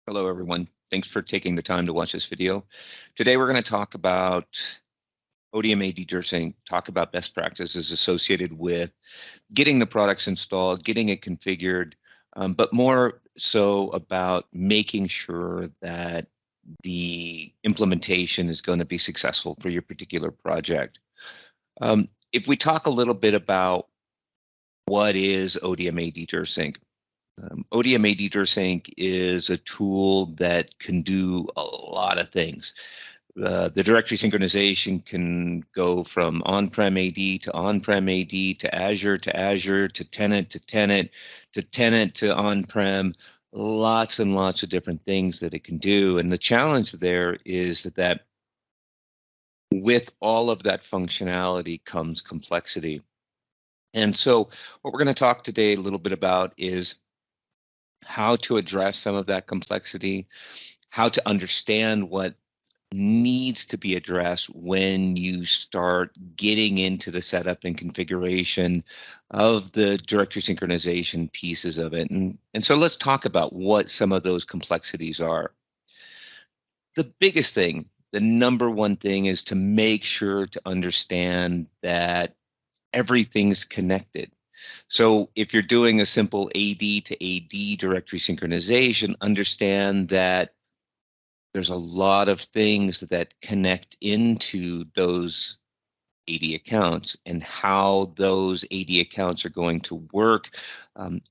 Hello, everyone. Thanks for taking the time to watch this video. Today, we're going to talk about ODM AD Dsync, talk about best practices associated with getting the products installed, getting it configured, but more so about making sure that the implementation is going to be successful for your particular project. If we talk a little bit about what is ODM AD Dsync, ODM AD Dsync is a tool that can do a lot of things. The directory synchronization can go from on-prem AD to on-prem AD to Azure to tenant to tenant to tenant to on-prem. Lots and lots of different things that it can do. And the challenge there is that with all of that functionality comes complexity. And so what we're going to talk today a little bit about is how to address some of that complexity, how to understand what needs to be addressed when you start getting into the setup and configuration of the directory synchronization pieces of it. And so let's talk about what some of those complexities are. The biggest thing, the number one thing, is to make sure to understand that everything's connected. So if you're doing a simple AD to AD directory synchronization, understand that there's a lot of things that connect into those AD accounts, and how those AD accounts are going to work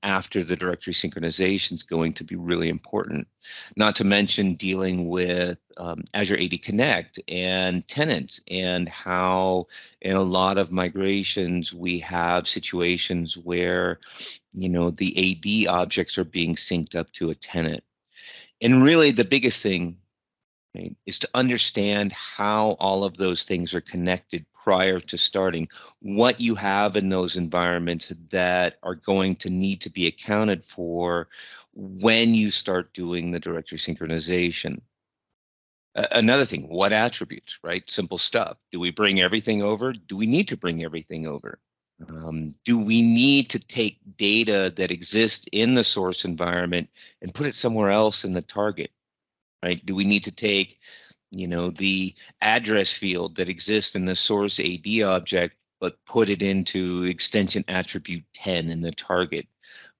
after the directory synchronization is going to be really important. Not to mention dealing with Azure AD Connect and tenants, and how in a lot of migrations we have situations where, you know, the AD objects are being synced up to a tenant. And really the biggest thing, right, is to understand how all of those things are connected prior to starting, what you have in those environments that are going to need to be accounted for when you start doing the directory synchronization. Another thing, what attributes, right? Simple stuff. Do we bring everything over? Do we need to bring everything over? Do we need to take data that exists in the source environment and put it somewhere else in the target? Right? Do we need to take, you know, the address field that exists in the source AD object, but put it into extension attribute 10 in the target?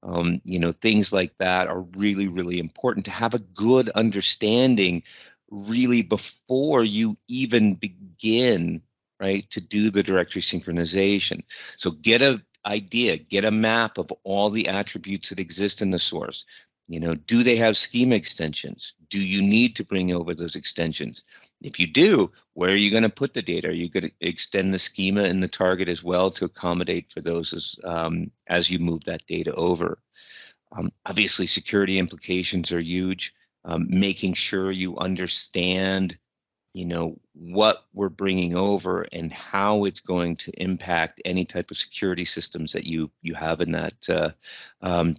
You know, things like that are really, really important to have a good understanding really before you even begin, right, to do the directory synchronization. So get an idea, get a map of all the attributes that exist in the source. You know, do they have schema extensions? Do you need to bring over those extensions? If you do, where are you going to put the data? Are you going to extend the schema in the target as well to accommodate for those as you move that data over? Obviously, security implications are huge. Making sure you understand, you know, what we're bringing over and how it's going to impact any type of security systems that you have in that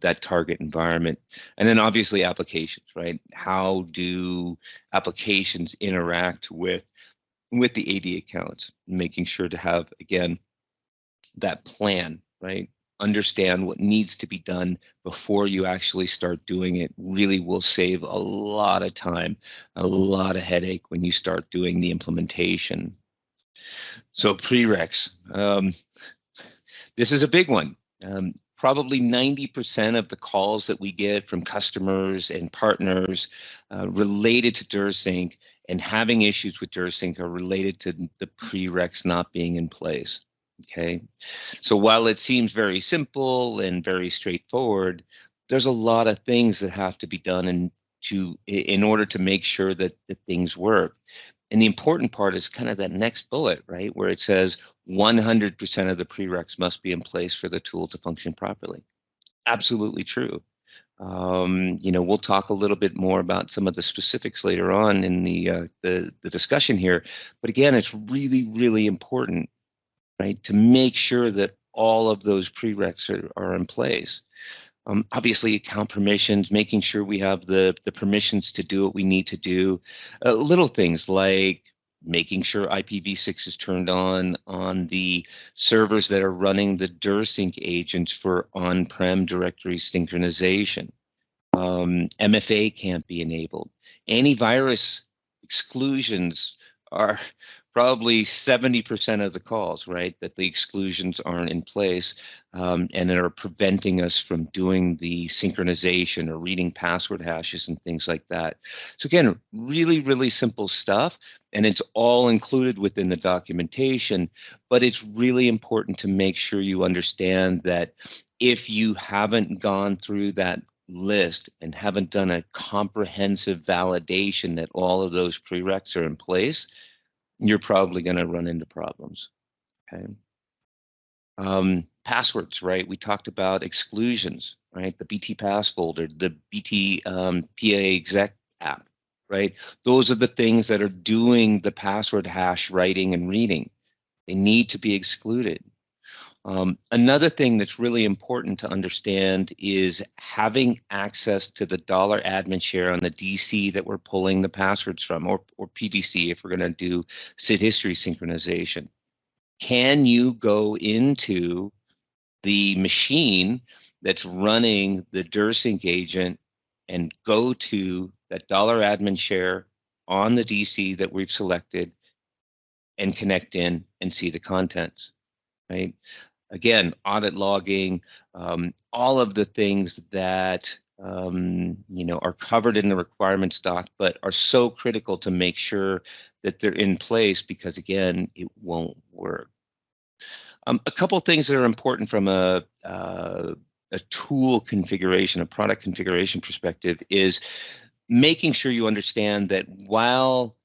that target environment. And then obviously applications, right? How do applications interact with the AD accounts? Making sure to have, again, that plan, right? Understand what needs to be done before you actually start doing it really will save a lot of time, a lot of headache when you start doing the implementation. So Pre-Reqs, this is a big one. Probably 90% of the calls that we get from customers and partners related to Dsync and having issues with Dsync are related to the Pre-Reqs not being in place. Okay, so while it seems very simple and very straightforward, there's a lot of things that have to be done in order to make sure that things work. And the important part is kind of that next bullet, right, where it says 100% of the Pre-Reqs must be in place for the tool to function properly. Absolutely true. You know, we'll talk a little bit more about some of the specifics later on in the discussion here. But again, it's really, really important, right, to make sure that all of those Pre-Reqs are in place. Obviously, account permissions, making sure we have the permissions to do what we need to do. Little things like making sure IPv6 is turned on the servers that are running the Dsync agents for on-prem directory synchronization. MFA can't be enabled. Antivirus exclusions are probably 70% of the calls, right? That the exclusions aren't in place and are preventing us from doing the synchronization or reading password hashes and things like that. So again, really, really simple stuff, and it's all included within the documentation, but it's really important to make sure you understand that if you haven't gone through that list and haven't done a comprehensive validation that all of those prereqs are in place, you're probably going to run into problems. Okay. Passwords, right? We talked about exclusions, right? The BT Pass folder, the BT PA exec app, right? Those are the things that are doing the password hash writing and reading. They need to be excluded. Another thing that's really important to understand is having access to the dollar admin share on the DC that we're pulling the passwords from, or PDC if we're going to do SID history synchronization. Can you go into the machine that's running the DirSync agent and go to that dollar admin share on the DC that we've selected and connect in and see the contents, right? Again, audit logging, all of the things that are covered in the requirements doc, but are so critical to make sure that they're in place, because again, it won't work. A couple things that are important from a tool configuration, a product configuration perspective, is making sure you understand that while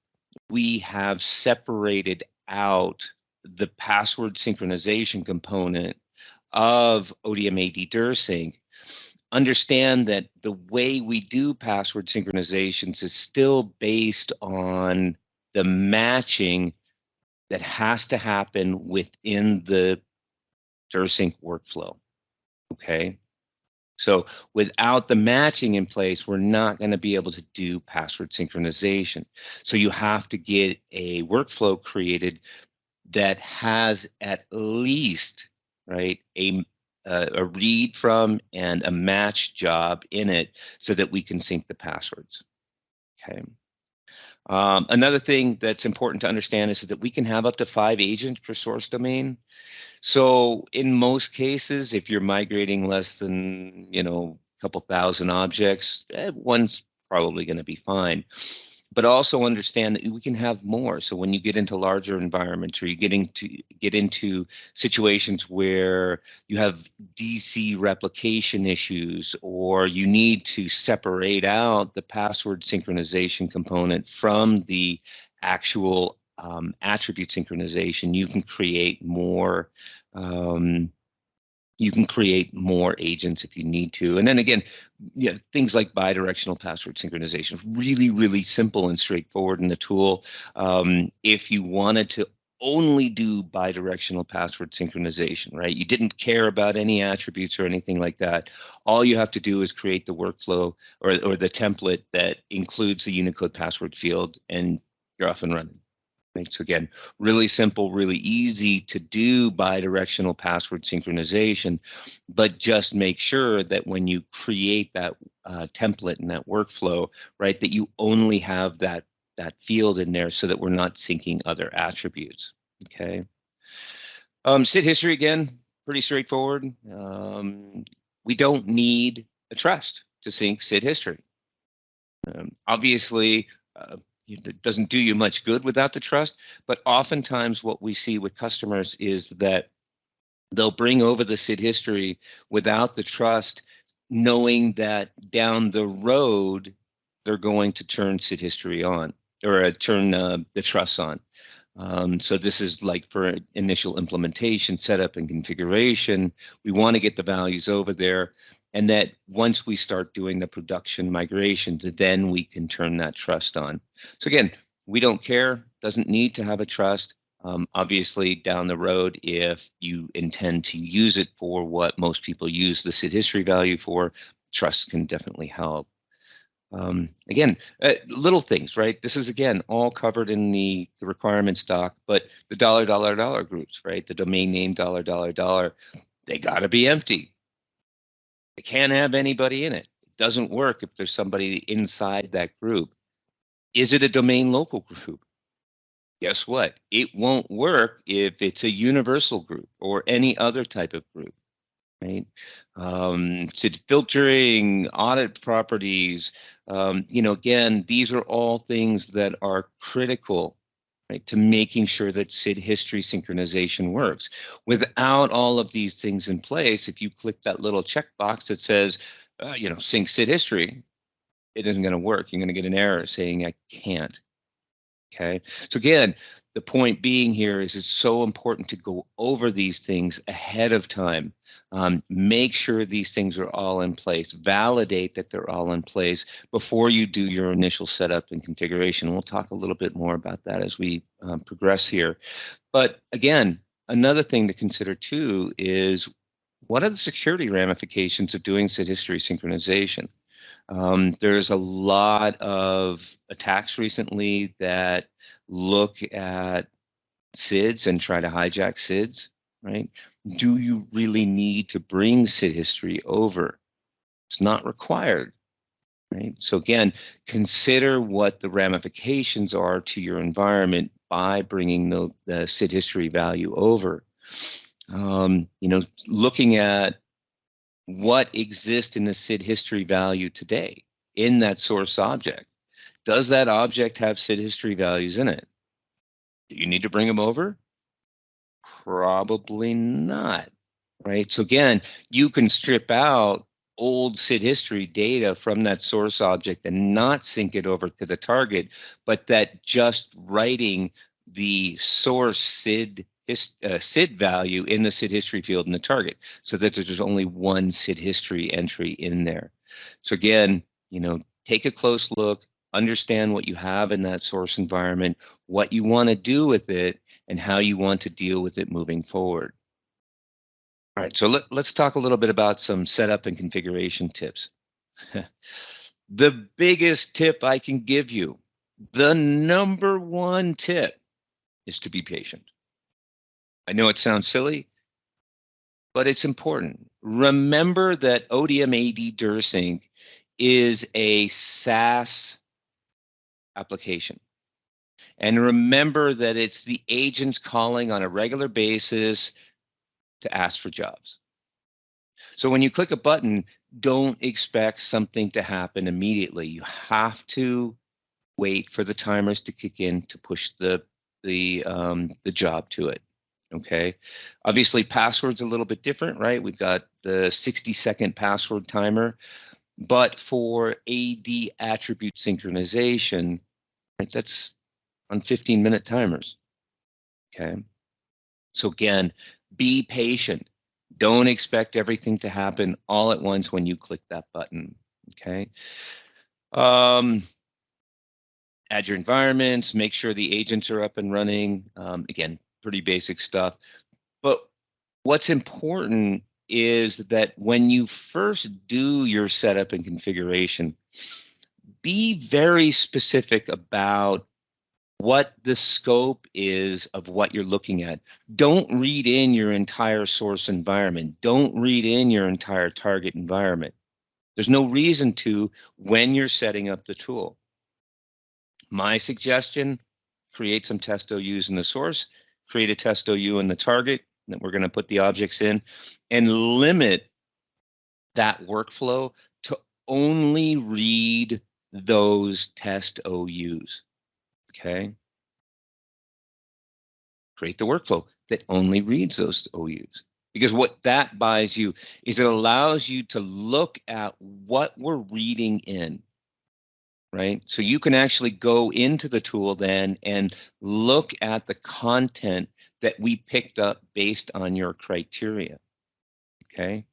we have separated out the password synchronization component of ODM-AD DirSync, understand that the way we do password synchronizations is still based on the matching that has to happen within the DirSync workflow, okay? So without the matching in place, we're not going to be able to do password synchronization. So you have to get a workflow created that has at least, right, a read from and a match job in it so that we can sync the passwords. Okay. Another thing that's important to understand is that we can have up to 5 agents per source domain. So in most cases, if you're migrating less than, a couple thousand objects, one's probably going to be fine. But also understand that we can have more. So when you get into larger environments, or you get into situations where you have DC replication issues, or you need to separate out the password synchronization component from the actual attribute synchronization, you can create more. You can create more agents if you need to. And then again, things like bidirectional password synchronization is really, really simple and straightforward in the tool. If you wanted to only do bidirectional password synchronization, right? You didn't care about any attributes or anything like that. All you have to do is create the workflow or the template that includes the Unicode password field, and you're off and running. Right? So again, really simple, really easy to do bidirectional password synchronization, but just make sure that when you create that template and that workflow, right, that you only have that field in there so that we're not syncing other attributes. Okay. SID history, again, pretty straightforward. We don't need a trust to sync SID history. Obviously, it doesn't do you much good without the trust, but oftentimes what we see with customers is that they'll bring over the SID history without the trust, knowing that down the road they're going to turn SID history on, or turn the trust on. So this is like for initial implementation, setup, and configuration. We want to get the values over there, and that once we start doing the production migrations, then we can turn that trust on. So again, we don't care, doesn't need to have a trust. Obviously, down the road, if you intend to use it for what most people use the SID history value for, trust can definitely help. Again, little things, right? This is, again, all covered in the requirements doc, but the $, groups, right? The domain name $, they got to be empty. It can't have anybody in it. doesn't work if there's somebody inside that group. Is it a domain local group? Guess what? It won't work if it's a universal group or any other type of group, right? SID filtering, audit properties, again, these are all things that are critical, right, to making sure that SID history synchronization works. Without all of these things in place, if you click that little checkbox that says, sync SID history, it isn't going to work. You're going to get an error saying I can't. Okay. So again, the point being here is it's so important to go over these things ahead of time. Make sure these things are all in place. Validate that they're all in place before you do your initial setup and configuration. We'll talk a little bit more about that as we progress here. But again, another thing to consider too is what are the security ramifications of doing SID history synchronization? There's a lot of attacks recently that look at SIDs and try to hijack SIDs, right? Do you really need to bring SID history over? It's not required, right? So again, consider what the ramifications are to your environment by bringing the SID history value over. Looking at what exists in the SID history value today in that source object. Does that object have SID history values in it? Do you need to bring them over? Probably not, right? So again, you can strip out old SID history data from that source object and not sync it over to the target, but that just writing the source SID value in the SID history field in the target, so that there's only one SID history entry in there. So again, take a close look, understand what you have in that source environment, what you want to do with it, and how you want to deal with it moving forward. All right, so let's talk a little bit about some setup and configuration tips. The biggest tip I can give you, the number one tip, is to be patient. I know it sounds silly, but it's important. Remember that ODM AD DirSync is a SaaS application. And remember that it's the agents calling on a regular basis to ask for jobs. So when you click a button, don't expect something to happen immediately. You have to wait for the timers to kick in to push the job to it. Okay. Obviously, password's a little bit different, right? We've got the 60-second password timer, but for AD attribute synchronization, right, that's on 15-minute timers. Okay. So again, be patient. Don't expect everything to happen all at once when you click that button. Okay. Add your environments, make sure the agents are up and running. Again, pretty basic stuff. But what's important is that when you first do your setup and configuration, be very specific about what the scope is of what you're looking at. Don't read in your entire source environment. Don't read in your entire target environment. There's no reason to when you're setting up the tool. My suggestion, create some test OUs in the source, create a test OU in the target that we're going to put the objects in, and limit that workflow to only read those test OUs. Okay. Create the workflow that only reads those OUs. Because what that buys you is it allows you to look at what we're reading in, right? So you can actually go into the tool then and look at the content that we picked up based on your criteria, okay?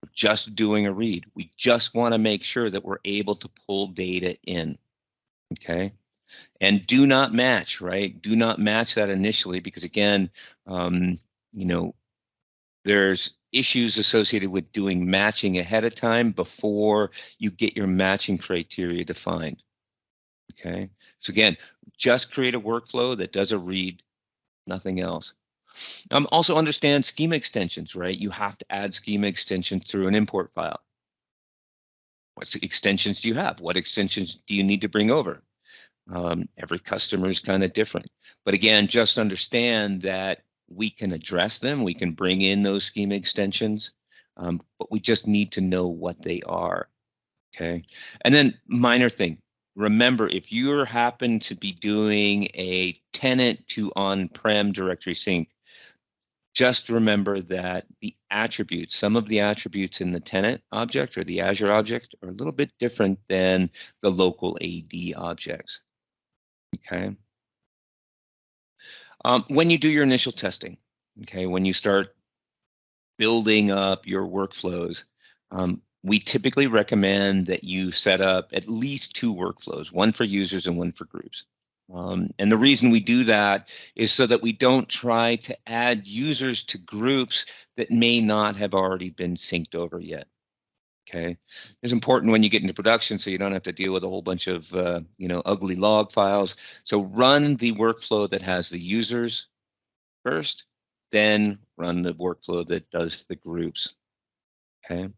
We're just doing a read. We just want to make sure that we're able to pull data in, okay? And do not match, right? Do not match that initially because again, there's issues associated with doing matching ahead of time before you get your matching criteria defined. Okay, so again, just create a workflow that does a read, nothing else. Also understand schema extensions, right? You have to add schema extensions through an import file. What extensions do you have? What extensions do you need to bring over? Every customer is kind of different. But again, just understand that we can address them. We can bring in those schema extensions, but we just need to know what they are. Okay. And then minor thing. Remember, if you happen to be doing a tenant to on-prem directory sync, just remember that the attributes, some of the attributes in the tenant object or the Azure object are a little bit different than the local AD objects. Okay. When you do your initial testing, okay, when you start building up your workflows, we typically recommend that you set up at least 2 workflows, one for users and one for groups. And the reason we do that is so that we don't try to add users to groups that may not have already been synced over yet. Okay, it's important when you get into production so you don't have to deal with a whole bunch of ugly log files. So run the workflow that has the users first, then run the workflow that does the groups. Okay.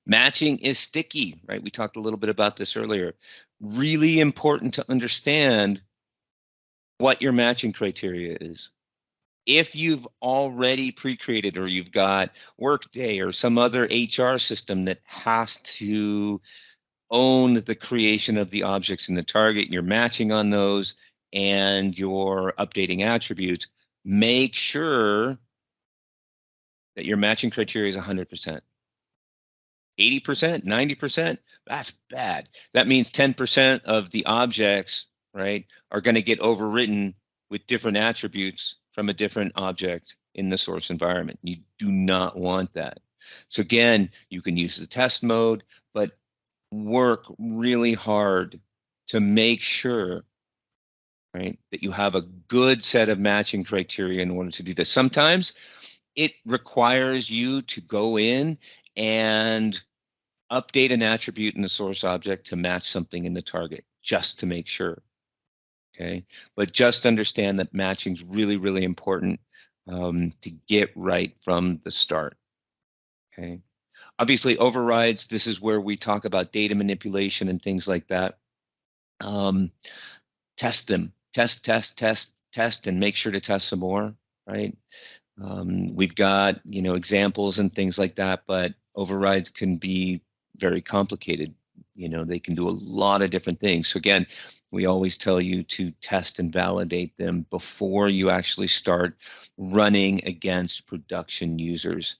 Matching is sticky, right? We talked a little bit about this earlier. Really important to understand what your matching criteria is. If you've already pre-created or you've got Workday or some other HR system that has to own the creation of the objects in the target, you're matching on those and you're updating attributes, make sure that your matching criteria is 100%. 80%, 90%, that's bad. That means 10% of the objects, right, are going to get overwritten with different attributes from a different object in the source environment. You do not want that. So again, you can use the test mode, but work really hard to make sure, right, that you have a good set of matching criteria in order to do this. Sometimes it requires you to go in and update an attribute in the source object to match something in the target, just to make sure. Okay, but just understand that matching is really, really important to get right from the start. Okay, obviously overrides, this is where we talk about data manipulation and things like that. Test them, test, and make sure to test some more, right? We've got, examples and things like that, but overrides can be very complicated. They can do a lot of different things. So again, we always tell you to test and validate them before you actually start running against production users.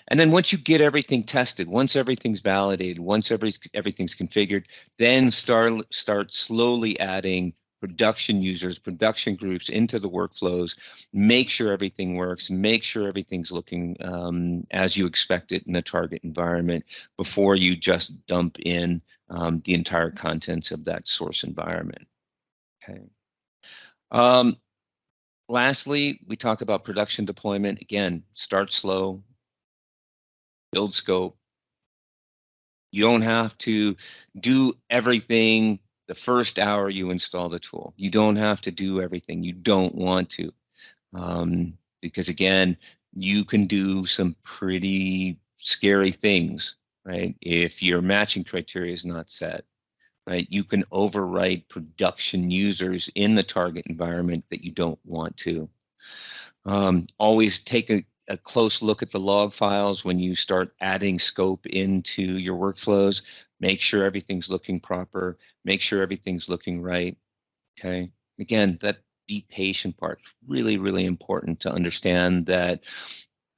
And then once you get everything tested, once everything's validated, once everything's configured, then start slowly adding production users, production groups into the workflows, make sure everything works, make sure everything's looking as you expect it in the target environment before you just dump in the entire contents of that source environment. Okay. Lastly, we talk about production deployment. Again, start slow, build scope. You don't have to do everything the first hour you install the tool. You don't have to do everything. You don't want to, because again, you can do some pretty scary things, right? If your matching criteria is not set, right? You can overwrite production users in the target environment that you don't want to. Always take a close look at the log files when you start adding scope into your workflows. Make sure everything's looking proper. Make sure everything's looking right. Okay. Again, that be patient part, really, really important to understand that.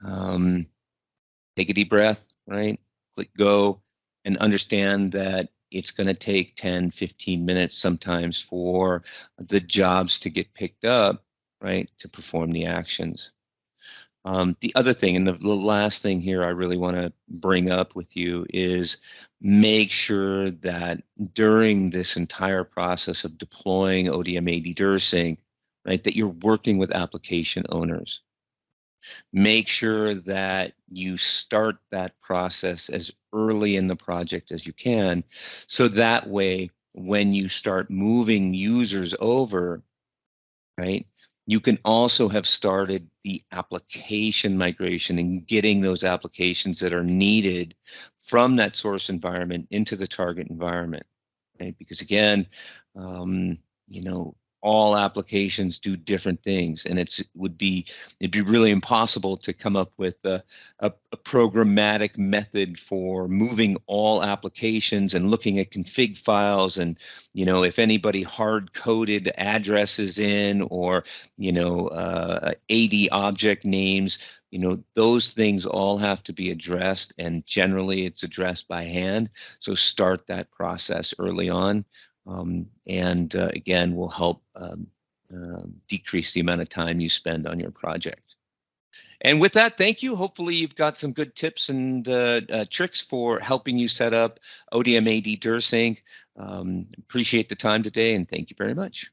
Take a deep breath, right? Click go and understand that it's going to take 10, 15 minutes sometimes for the jobs to get picked up, right, to perform the actions. The other thing, and the last thing here I really want to bring up with you is make sure that during this entire process of deploying ODM-AD DirSync, right, that you're working with application owners. Make sure that you start that process as early in the project as you can, so that way when you start moving users over, right, You can also have started the application migration and getting those applications that are needed from that source environment into the target environment. Okay? Because again, you know, all applications do different things, and it'd be really impossible to come up with a programmatic method for moving all applications and looking at config files, and you know, if anybody hard coded addresses in, or you know, AD object names, you know, those things all have to be addressed, and generally it's addressed by hand. So start that process early on, and again, will help decrease the amount of time you spend on your project. And with that, thank you. Hopefully you've got some good tips and tricks for helping you set up ODM AD DirSync. Appreciate the time today, and thank you very much.